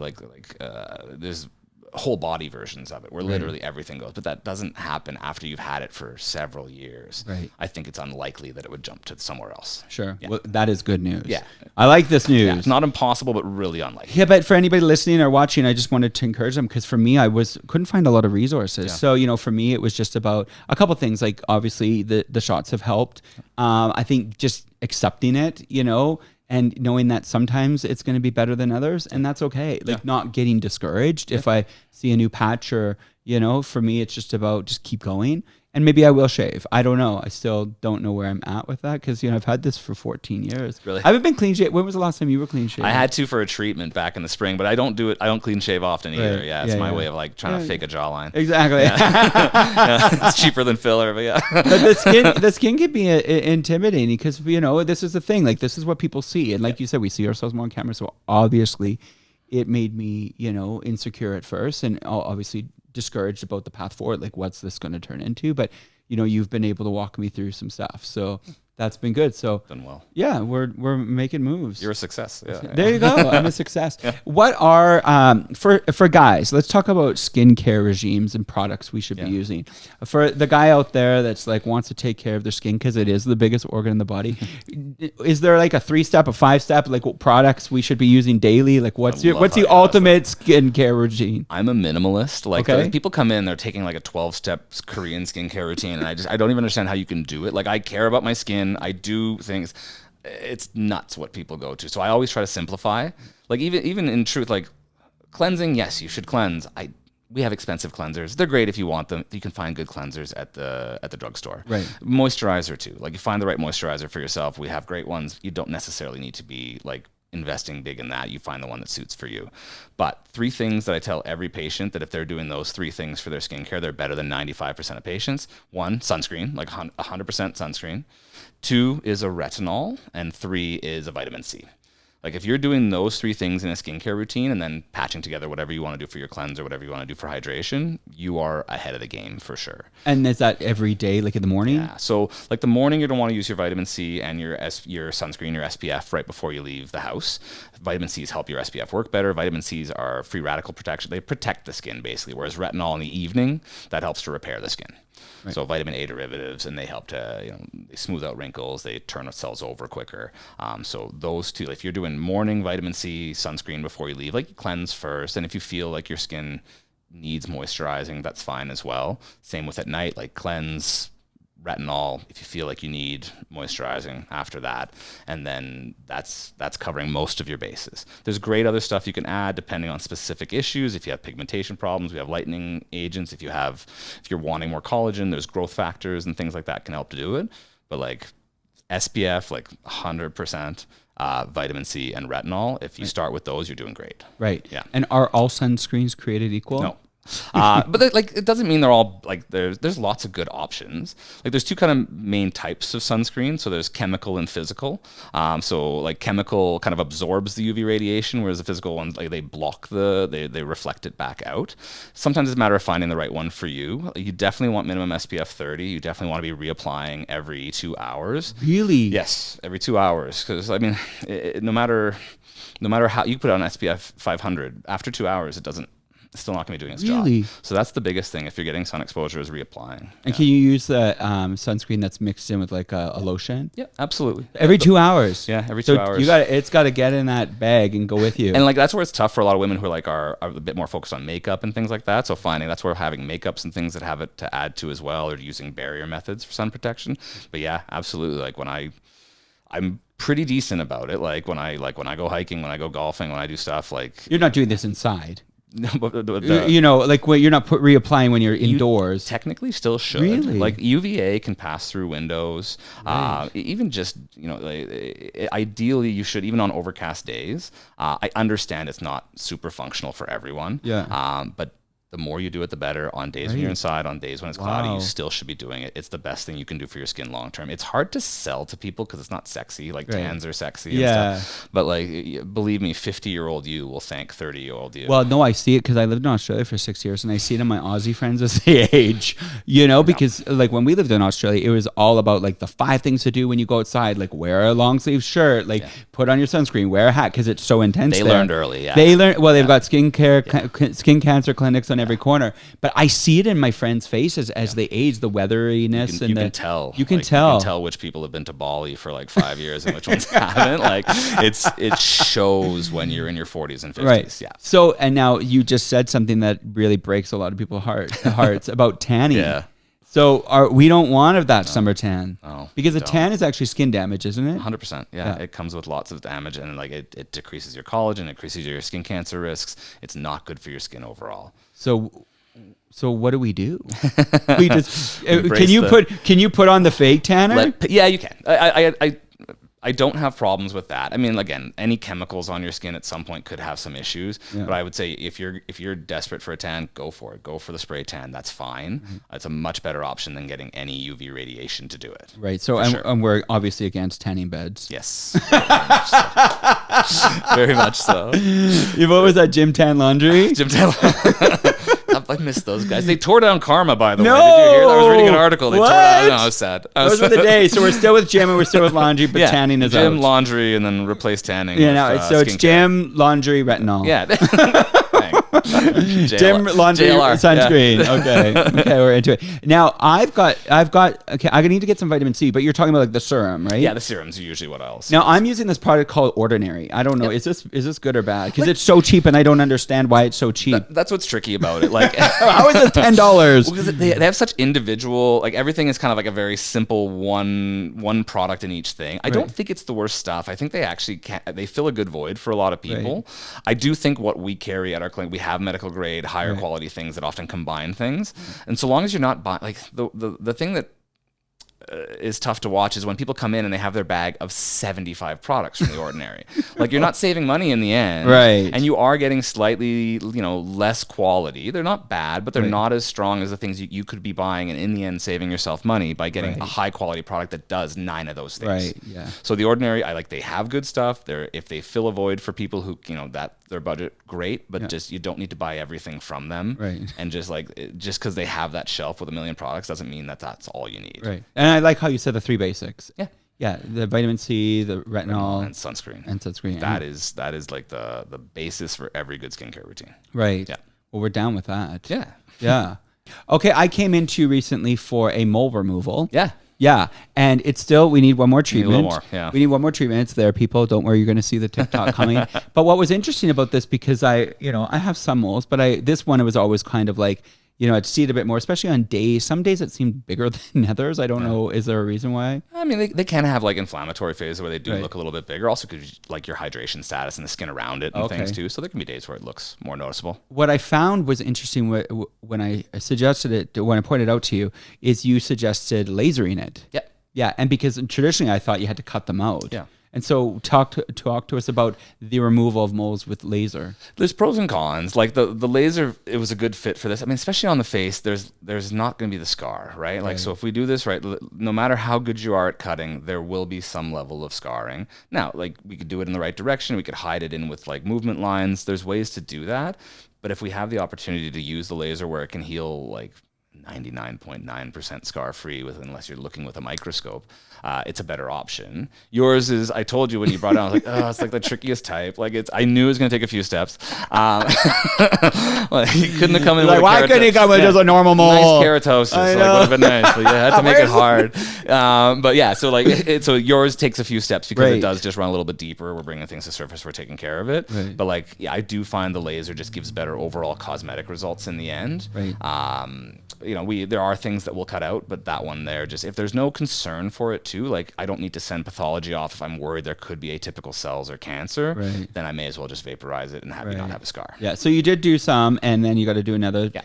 there's whole body versions of it where literally everything goes, but that doesn't happen after you've had it for several years. Right. I think it's unlikely that it would jump to somewhere else. sure. Well, that is good news. Yeah. I like this news. Yeah, it's not impossible, but really unlikely. Yeah, but for anybody listening or watching, I just wanted to encourage them because for me, I couldn't find a lot of resources. Yeah. So for me, it was just about a couple things. Like obviously, the shots have helped. I think just accepting it, and knowing that sometimes it's going to be better than others, and that's okay. Like not getting discouraged if I see a new patch or For me, it's just about just keep going. And maybe I will shave. I don't know. I still don't know where I'm at with that because, I've had this for 14 years. Really? I haven't been clean shaved. When was the last time you were clean shaved? I had to for a treatment back in the spring, but I don't do it. I don't clean shave often either. Right. Yeah, it's my way of like trying to fake a jawline. Exactly. Yeah, it's cheaper than filler, but yeah. But the skin can be intimidating because, this is the thing. Like, this is what people see. And like you said, we see ourselves more on camera. So obviously it made me, insecure at first and obviously discouraged about the path forward. Like, what's this going to turn into? But, you've been able to walk me through some stuff. So that's been good. So done well. Yeah, we're making moves. You're a success. Yeah. There you go. I'm a success. Yeah. What are for guys? Let's talk about skincare regimes and products we should be using. For the guy out there that's like wants to take care of their skin because it is the biggest organ in the body. Is there like a 3-step, a 5-step, like what products we should be using daily? Like what's the ultimate skincare regime? I'm a minimalist. Like people come in, they're taking like a 12-step Korean skincare routine, and I don't even understand how you can do it. Like I care about my skin. I do things. It's nuts what people go to. So I always try to simplify. Like even in truth, like cleansing, yes, you should cleanse. We have expensive cleansers. They're great if you want them. You can find good cleansers at the drugstore. Right. Moisturizer too. Like you find the right moisturizer for yourself. We have great ones. You don't necessarily need to be like investing big in that. You find the one that suits for you. But 3 things that I tell every patient that if they're doing those 3 things for their skincare, they're better than 95% of patients. 1, sunscreen, like 100% sunscreen. 2 is a retinol, and 3 is a vitamin C. Like if you're doing those 3 things in a skincare routine and then patching together whatever you want to do for your cleanse or whatever you want to do for hydration, you are ahead of the game for sure. And is that every day, like in the morning? Yeah. So like the morning, you're going to want to use your vitamin C and your sunscreen, your SPF right before you leave the house. Vitamin C's help your SPF work better. Vitamin C's are free radical protection. They protect the skin basically, whereas retinol in the evening, that helps to repair the skin. Right. So vitamin A derivatives, and they help to, they smooth out wrinkles, they turn cells over quicker. So those 2, if you're doing morning vitamin C, sunscreen before you leave, like cleanse first. And if you feel like your skin needs moisturizing, that's fine as well. Same with at night, like cleanse, retinol if you feel like you need moisturizing after that, and then that's covering most of your bases. There's great other stuff you can add depending on specific issues. If you have pigmentation problems, we have lightening agents. If you're wanting more collagen, there's growth factors and things like that can help to do it. But like SPF, like 100%, vitamin C and retinol, if you start with those, you're doing great. Right. Yeah. And are all sunscreens created equal? No. But like it doesn't mean they're all like there's lots of good options. Like there's 2 kind of main types of sunscreen. So there's chemical and physical. So like chemical kind of absorbs the UV radiation, whereas the physical ones, like they block they reflect it back out. Sometimes it's a matter of finding the right one for you. You definitely want minimum SPF 30. You definitely want to be reapplying every 2 hours. Really? Yes, every 2 hours. Because I mean, no matter how you put on SPF 500, after 2 hours, it's still not going to be doing its Really? job. So that's the biggest thing if you're getting sun exposure is reapplying. And can you use the sunscreen that's mixed in with like a lotion? Yeah, absolutely. Every 2 hours? Yeah, every 2 hours. It's got to get in that bag and go with you. And like that's where it's tough for a lot of women who are a bit more focused on makeup and things like that. So finding that's where having makeups and things that have it to add to as well, or using barrier methods for sun protection. But yeah, absolutely. Like when I'm pretty decent about it. Like when I go hiking, when I go golfing, when I do stuff like you're not doing this inside. No, but like when you're not reapplying when you're indoors. Technically, still should. Really? Like UVA can pass through windows. Right. Even just ideally, you should even on overcast days. I understand it's not super functional for everyone. Yeah. But the more you do it, the better. On days when you're inside, on days when it's cloudy, you still should be doing it. It's the best thing you can do for your skin long term. It's hard to sell to people because it's not sexy. Like tans are sexy and stuff. But like, believe me, 50-year-old you will thank 30-year-old you. Well, no, I see it because I lived in Australia for 6 years, and I see it in my Aussie friends as they age. Because like when we lived in Australia, it was all about like the 5 things to do when you go outside. Like wear a long sleeve shirt, like put on your sunscreen, wear a hat because it's so intense. They learned early. Yeah. They learned. Well, they've got skin cancer clinics on every corner. But I see it in my friends' faces as they age, the weatheriness. You can tell. You can You tell. can tell which people have been to Bali for like 5 years and which ones haven't. Like it shows when you're in your 40s and 50s. Right. Yeah. So, and now you just said something that really breaks a lot of people's hearts about tanning. Yeah. So we don't want that summer tan. No, because a tan is actually skin damage, isn't it? 100%. Yeah. It comes with lots of damage, and like it decreases your collagen, it increases your skin cancer risks. It's not good for your skin overall. So So what do? We just Embrace can you put on the fake tanner? Yeah, you can. I don't have problems with that. I mean, again, any chemicals on your skin at some point could have some issues. Yeah. But I would say if you're desperate for a tan, go for it. Go for the spray tan. That's fine. Mm-hmm. It's a much better option than getting any UV radiation to do it. Right. So and we're obviously against tanning beds. Yes. Very much so. What was that? Gym Tan Laundry? Gym Tan Laundry. I missed those guys. They tore down Karma, by the way. Did you hear that? I was reading an article. They tore down. No, I was sad. Those were the days. So we're still with gym and we're still with laundry, but tanning is gym, out. laundry, and then replace tanning. Yeah, so it's gym, laundry, retonol. Yeah. Gym, laundry, JLR. Sunscreen. Yeah. Okay, we're into it. Now I've got. Okay, I need to get some vitamin C, but you're talking about like the serum, right? Yeah, the serums are usually what else. Now I'm using this product called Ordinary. I don't know. Yep. Is this good or bad? Because it's so cheap, and I don't understand why it's so cheap. That's what's tricky about it. Like, how is it $10? Because they have such individual. Like everything is kind of like a very simple one product in each thing. I don't think it's the worst stuff. I think they actually they fill a good void for a lot of people. Right. I do think what we carry at our clinic, we have medical grade, higher quality things that often combine things. And so long as you're not buying, like the thing that is tough to watch is when people come in and they have their bag of 75 products from The Ordinary. Like you're not saving money in the end. Right. And you are getting slightly, less quality. They're not bad, but they're not as strong as the things you could be buying and in the end saving yourself money by getting a high quality product that does 9 of those things. Right. Yeah. So The Ordinary, they have good stuff. If they fill a void for people who, that their budget, great, but just you don't need to buy everything from them. Right. And just because they have that shelf with a million products doesn't mean that that's all you need. Right. And I like how you said the 3 basics. Yeah. Yeah, the vitamin C, the retinol, and sunscreen. That is like the basis for every good skincare routine. Right. Yeah. Well, we're down with that. Yeah. Yeah. Okay, I came into you recently for a mole removal. Yeah. Yeah, and it's still, we need one more treatment. We need a little more, yeah. We need one more treatment. It's there, people. Don't worry, you're going to see the TikTok coming. But what was interesting about this, because I have some moles, but this one, it was always kind of like, I'd see it a bit more, especially on days. Some days it seemed bigger than others. I don't know. Is there a reason why? I mean, they can have like inflammatory phases where they do look a little bit bigger. Also, because like your hydration status and the skin around it and things too. So there can be days where it looks more noticeable. What I found was interesting when I suggested it, when I pointed out to you, is you suggested lasering it. Yeah. Yeah, and because traditionally I thought you had to cut them out. Yeah. And so talk to us about the removal of moles with laser. There's pros and cons. Like the laser, it was a good fit for this. I mean, especially on the face, there's not going to be the scar, right? Like, so if we do this right, no matter how good you are at cutting, there will be some level of scarring. Now, like we could do it in the right direction. We could hide it in with like movement lines. There's ways to do that. But if we have the opportunity to use the laser where it can heal like 99.9% scar free unless you're looking with a microscope, it's a better option. Yours is, I told you when you brought it on, I was like, oh, it's like the trickiest type. Like I knew it was going to take a few steps. Well, he couldn't have come in with why couldn't he come with just a normal mole? Nice keratosis. Like, would have been nice. But you had to make it hard. But yeah, so so yours takes a few steps because it does just run a little bit deeper. We're bringing things to surface. We're taking care of it. Right. But I do find the laser just gives better overall cosmetic results in the end. Right. There are things that we'll cut out, but that one there, just if there's no concern for it too, like I don't need to send pathology off if I'm worried there could be atypical cells or cancer, then I may as well just vaporize it and have you not have a scar. Yeah. So you did do some, and then you got to do another. Yeah.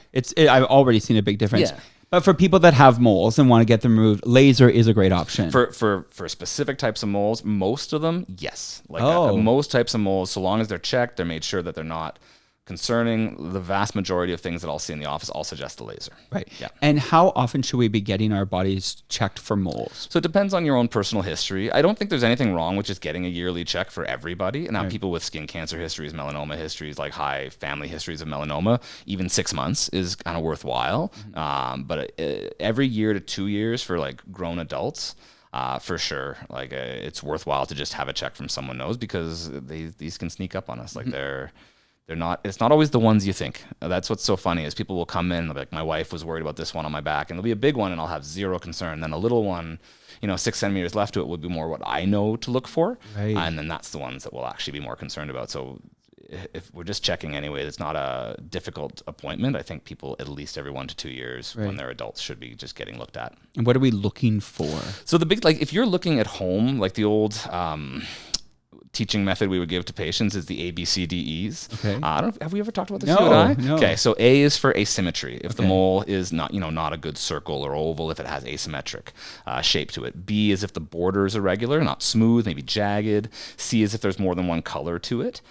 I've already seen a big difference. Yeah. But for people that have moles and want to get them removed, laser is a great option. For specific types of moles, most of them, yes. Most types of moles, so long as they're checked, they're made sure that they're not concerning. The vast majority of things that I'll see in the office, I'll suggest the laser. Right. Yeah. And how often should we be getting our bodies checked for moles? So it depends on your own personal history. I don't think there's anything wrong with just getting a yearly check for everybody. And now people with skin cancer histories, melanoma histories, like high family histories of melanoma, even 6 months is kind of worthwhile. Mm-hmm. But every year to 2 years for like grown adults, for sure, it's worthwhile to just have a check from someone knows, because these can sneak up on us. Like it's not always the ones you think. That's what's so funny is people will come in and they'll be like, my wife was worried about this one on my back, and there'll be a big one and I'll have zero concern. Then a little one, 6 centimeters left to it would be more what I know to look for. Right. And then that's the ones that we'll actually be more concerned about. So if we're just checking anyway, it's not a difficult appointment. I think people at least every 1 to 2 years when they're adults should be just getting looked at. And what are we looking for? So the big, if you're looking at home, like the old, teaching method we would give to patients is the ABCDEs. Okay. I don't know, have we ever talked about this? No, you and I? no. Okay, so A is for asymmetry. If the mole is not, not a good circle or oval, if it has asymmetric shape to it. B is if the border is irregular, not smooth, maybe jagged. C is if there's more than one color to it.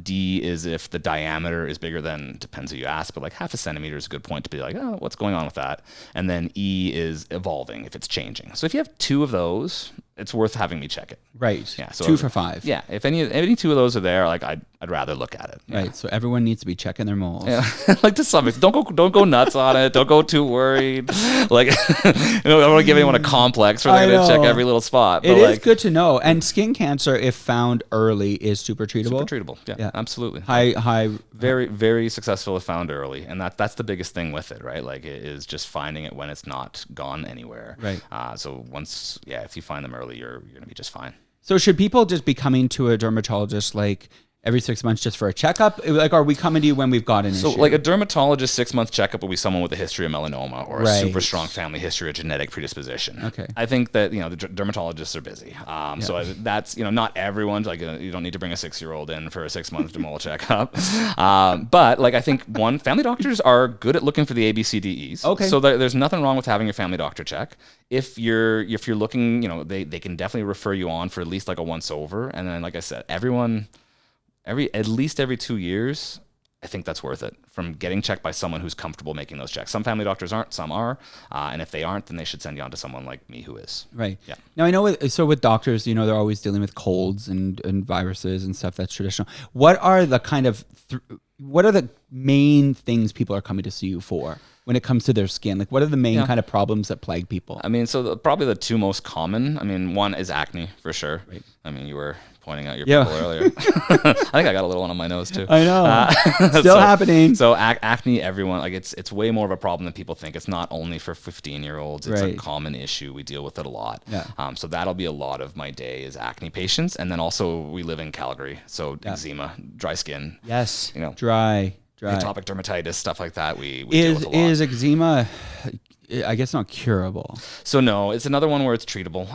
D is if the diameter is bigger than, depends who you ask, but like half a centimeter is a good point to be like, oh, what's going on with that? And then E is evolving, if it's changing. So if you have 2 of those, it's worth having me check it. Right. Yeah. So 2 for 5. Yeah. If any 2 of those are there, like I'd rather look at it. Yeah. Right. So everyone needs to be checking their moles. Yeah. Like to some extent, don't go nuts on it. Don't go too worried. Like I don't want to give anyone a complex where they're going to check every little spot. But It is good to know. And skin cancer, if found early, is super treatable. Super treatable. Yeah. Absolutely. High. Very, very successful if found early, and that's the biggest thing with it, right? Like it is just finding it when it's not gone anywhere. Right. So once, if you find them early, you're gonna be just fine. So should people just be coming to a dermatologist like every 6 months just for a checkup? Like, are we coming to you when we've got an issue? So like a dermatologist 6-month checkup will be someone with a history of melanoma or a super strong family history or genetic predisposition. Okay. I think that, the dermatologists are busy. So that's, not everyone's like, you don't need to bring a 6-year-old in for a 6-month dermal checkup. But like, I think family doctors are good at looking for the ABCDEs. Okay. So there's nothing wrong with having your family doctor check. If you're looking, they can definitely refer you on for at least like a once over. And then, like I said, at least every 2 years, I think that's worth it, from getting checked by someone who's comfortable making those checks. Some family doctors aren't, some are. And if they aren't, then they should send you on to someone like me who is. Right. Yeah. Now, I know with doctors, they're always dealing with colds and viruses and stuff that's traditional. What are the what are the main things people are coming to see you for when it comes to their skin? Like, what are the main kind of problems that plague people? I mean, so probably the 2 most common, one is acne for sure. Right. You were pointing out your pimple earlier. I think I got a little one on my nose too. I know. Still happening. So acne, everyone, like it's way more of a problem than people think. It's not only for 15-year-olds. It's a common issue. We deal with it a lot. Yeah. So that'll be a lot of my day is acne patients. And then also we live in Calgary. So eczema, dry skin. Yes. Dry. Atopic dermatitis, stuff like that. We deal with a lot. Is eczema, I guess, not curable? So no, it's another one where it's treatable.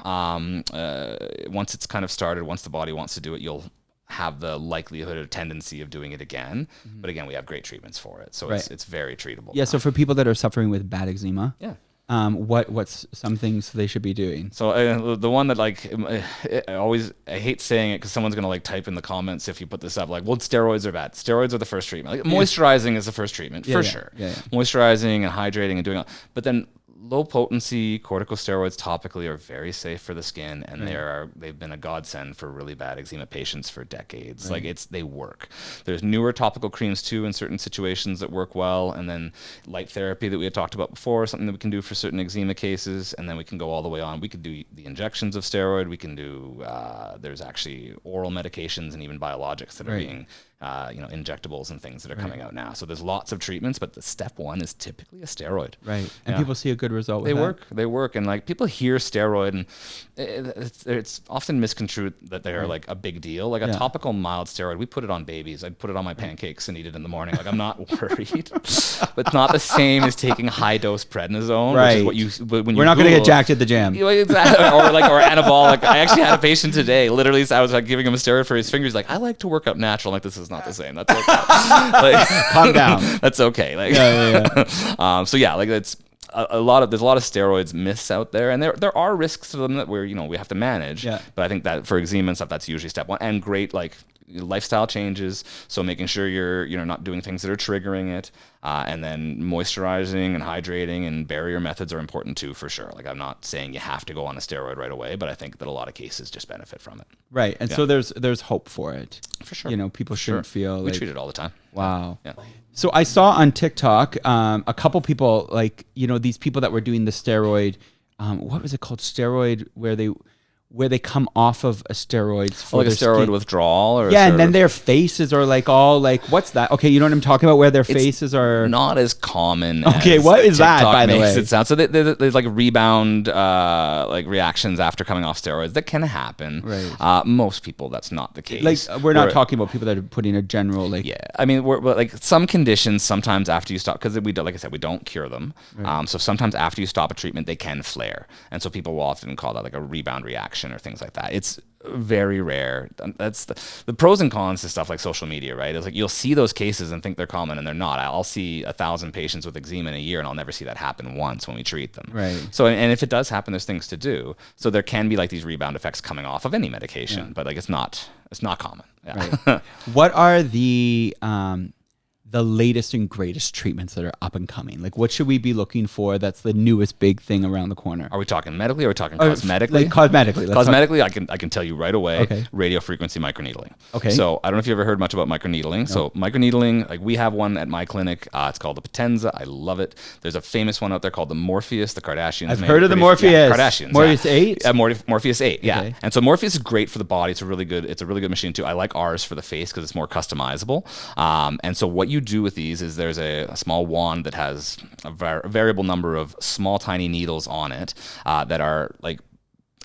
Once it's kind of started, once the body wants to do it, you'll have the likelihood or tendency of doing it again. Mm-hmm. But again, we have great treatments for it. So it's very treatable. Yeah, so for people that are suffering with bad eczema, what's some things they should be doing? So the one that I hate saying it because someone's gonna type in the comments if you put this up steroids are bad. Steroids are the first treatment. Moisturizing is the first treatment for sure. Yeah. Moisturizing and hydrating and doing all, but then low potency corticosteroids topically are very safe for the skin, and they've been a godsend for really bad eczema patients for decades. They work. There's newer topical creams too in certain situations that work well, and then light therapy that we had talked about before, something that we can do for certain eczema cases, and then we can go all the way on. We could do the injections of steroid. We can do there's actually oral medications and even biologics that are being injectables and things that are coming out now. So there's lots of treatments, but the step one is typically a steroid. Right. And people see a good result with that. They work. And people hear steroid and it's often misconstrued that they're a big deal. A topical mild steroid, we put it on babies. I'd put it on my pancakes and eat it in the morning. I'm not worried. But it's not the same as taking high dose prednisone, which is what when we're not going to get jacked at the gym. Exactly. or anabolic. I actually had a patient today, literally, I was giving him a steroid for his fingers. I like to work out natural. This is not the same. That's okay. Calm down. That's okay. So it's there's a lot of steroids myths out there, and there are risks to them that we have to manage. Yeah. But I think that for eczema and stuff, that's usually step one. And great lifestyle changes, so making sure you're not doing things that are triggering it, and then moisturizing and hydrating and barrier methods are important too, for sure. I'm not saying you have to go on a steroid right away, but I think that a lot of cases just benefit from it. Right. And so there's hope for it. For sure. People shouldn't feel we treat it all the time. Wow. Yeah. So I saw on TikTok a couple people these people that were doing the steroid, what was it called? Steroid where they come off of a steroid for their steroid skin withdrawal, or and then their faces are all what's that? Okay, you know what I'm talking about, where their faces are not as common. Okay, what is TikTok that? By the way, it sound so there's rebound reactions after coming off steroids that can happen. Right. Most people, that's not the case. We're not talking about people that are putting a general we're some conditions sometimes after you stop, because we don't, like I said, we don't cure them. Right. So sometimes after you stop a treatment, they can flare, and so people will often call that a rebound reaction. infection or things like that. It's very rare. That's the pros and cons to stuff like social media, right? It's like you'll see those cases and think they're common, and they're not. I'll see 1,000 patients with eczema in a year, and I'll never see that happen once when we treat them. Right. So, and if it does happen, there's things to do. So there can be like these rebound effects coming off of any medication, but like it's not common. Yeah. Right. What are the latest and greatest treatments that are up and coming? Like, what should we be looking for that's the newest big thing around the corner? Are we talking medically or are we talking cosmetically? Like cosmetically. Cosmetically, I can tell you right away, Okay. radio frequency microneedling. Okay. So I don't know if you ever heard much about microneedling. No. So microneedling, like we have one at my clinic. It's called the Potenza. I love it. There's a famous one out there called the Morpheus. The Kardashians. I've heard of the Morpheus. Yeah, Kardashians. Morpheus 8? Morpheus 8, yeah. Okay. And so Morpheus is great for the body. It's a really good machine too. I like ours for the face because it's more customizable. And so what you do with these is there's a small wand that has a variable number of small, tiny needles on it that are like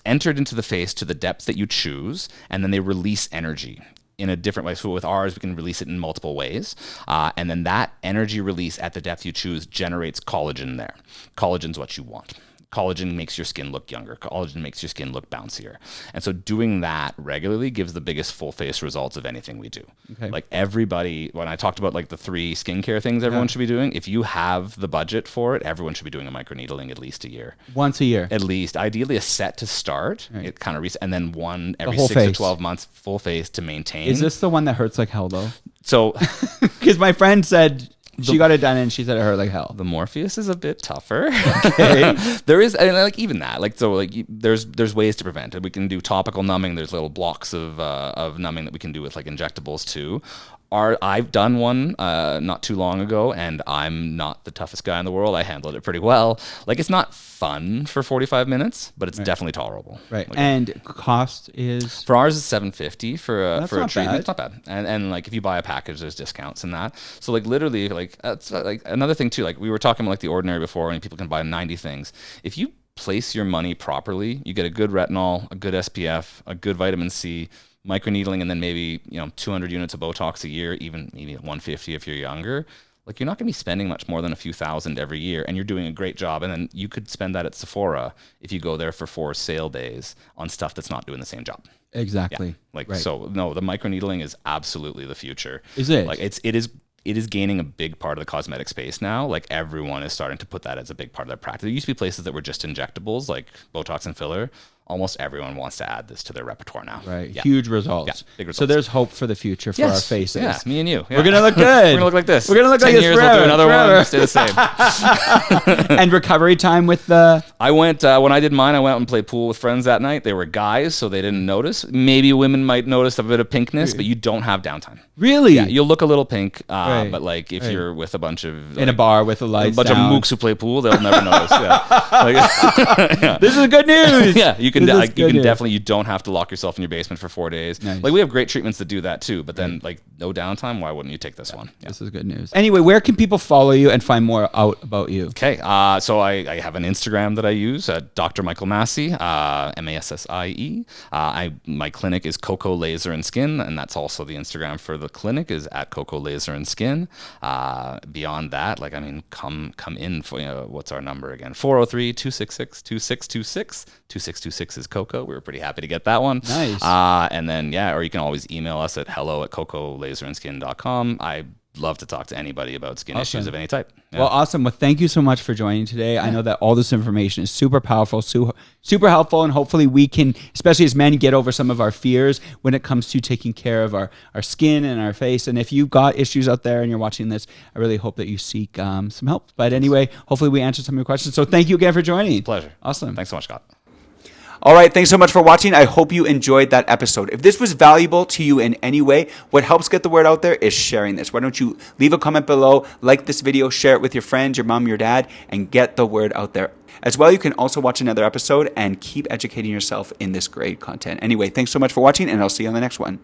entered into the face to the depth that you choose, and then they release energy in a different way. So with ours, we can release it in multiple ways. And then that energy release at the depth you choose generates collagen there. Collagen's what you want. Collagen makes your skin look younger. Collagen makes your skin look bouncier. And so doing that regularly gives the biggest full face results of anything we do. Okay. Like everybody, when I talked about like the 3 skincare things everyone should be doing, if you have the budget for it, everyone should be doing a microneedling at least a year. Once a year. At least. Ideally a set to start, it kind of and then one every whole 6 to face. 12 months, full face to maintain. Is this the one that hurts like hell, though? So Because my friend said she got it done and she said it hurt like hell. the Morpheus is a bit tougher. Okay. There is, and like even that, like so, like there's ways to prevent it. We can do topical numbing. There's little blocks of numbing that we can do with like injectables too. I've done one not too long ago, and I'm not the toughest guy in the world. I handled it pretty well. Like it's not fun for 45 minutes, but it's definitely tolerable. Right. Like, And cost is? for ours, it's $750 for a That's for a not treatment. bad. It's not bad. And like if you buy a package, there's discounts in that. So like literally, like that's like another thing too. Like we were talking about like The Ordinary before, and people can buy 90 things. If you place your money properly, you get a good retinol, a good SPF, a good vitamin C, microneedling, and then maybe 200 units of Botox a year, even maybe 150 if you're younger. Like you're not going to be spending much more than a few thousand every year, and you're doing a great job. And then you could spend that at Sephora if you go there for 4 sale days on stuff that's not doing the same job. Exactly. Like right. so, no, the microneedling is absolutely the future. Is it? Like it is gaining a big part of the cosmetic space now. Like everyone is starting to put that as a big part of their practice. There used to be places that were just injectables, like Botox and filler. Almost everyone wants to add this to their repertoire now. Right. Yeah. Huge results. Yeah, big results. So there's hope for the future for our faces. Yeah, me and you. Yeah. We're going to look good. We're going to look like this. We're going to look 10 like this years, forever. we'll do another forever. one, stay the same. And recovery time with the... I went, when I did mine, I went out and played pool with friends that night. They were guys, so they didn't notice. Maybe women might notice a bit of pinkness, but you don't have downtime. Really? Yeah, you'll look a little pink, Right. but like if you're with a bunch of... In a bar with the lights bunch down. of mooks who play pool, they'll never notice. Yeah. Like, yeah. This is good news. Yeah, you can This is good news. definitely, you don't have to lock yourself in your basement for 4 days. Nice. Like we have great treatments that do that too, but then like no downtime, why wouldn't you take this one? Yeah. This is good news. Anyway, where can people follow you and find more out about you? Okay, so I have an Instagram that I use, Dr. Michael Massie, Massie. My clinic is Coco Laser and Skin, and that's also the Instagram for the clinic is at Coco Laser and Skin. Beyond that, like I mean, come in for what's our number again? 403-266-2626. 2626 is Coco. We were pretty happy to get that one. Nice. And then or you can always email us at hello@cocolaserandskin.com. I love to talk to anybody about skin issues of any type. Yeah. Well, awesome. Well, thank you so much for joining today. I know that all this information is super powerful, super helpful, and hopefully we can, especially as men, get over some of our fears when it comes to taking care of our skin and our face. And if you've got issues out there and you're watching this, I really hope that you seek some help. But anyway, hopefully we answered some of your questions. So thank you again for joining. Pleasure. Awesome. Thanks so much, Scott. All right, thanks so much for watching. I hope you enjoyed that episode. If this was valuable to you in any way, what helps get the word out there is sharing this. Why don't you leave a comment below, like this video, share it with your friends, your mom, your dad, and get the word out there. As well, you can also watch another episode and keep educating yourself in this great content. Anyway, thanks so much for watching, and I'll see you on the next one.